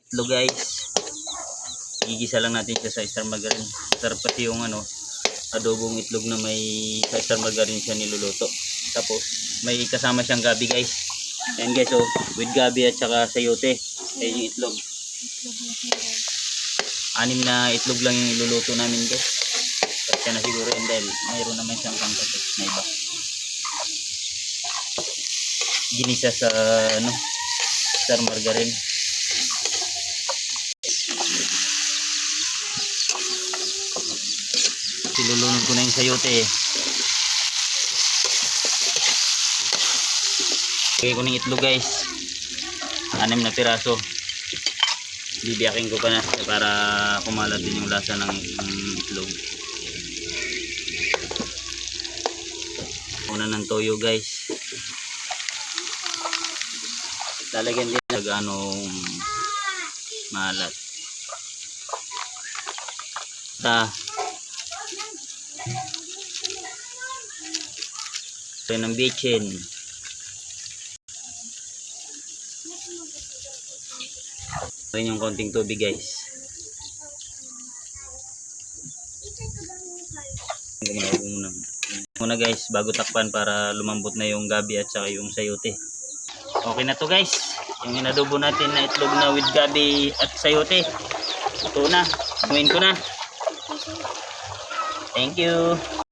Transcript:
itlog guys. Gigisa lang natin siya sa star margarine. Sarap kasi yung adobong itlog na may sa star margarine siya niluluto. Tapos may kasama siyang gabi guys. Ayan guys, oh, with gabi at saka sayote. Ayan yung itlog. 6 na itlog lang yung iluluto namin guys. Kasi na siguro and dahil mayroon naman siyang pangkatot na iba. Ginisa sa star margarine. Silulunod ko na yung sayote eh. Okay ko ng itlog guys. 6 na piraso. Bibiyakin ko pa na para kumalat din yung lasa ng itlog. Una ng toyo guys. Lalagyan din ng malat. Ng bitchin. Ayan yung konting tubig guys. Muna guys bago takpan para lumambot na yung gabi at saka yung sayote. Okay na to guys. Yung inadobo natin na itlog na with gabi at sayote. Ito na. Gawin ko na. Thank you.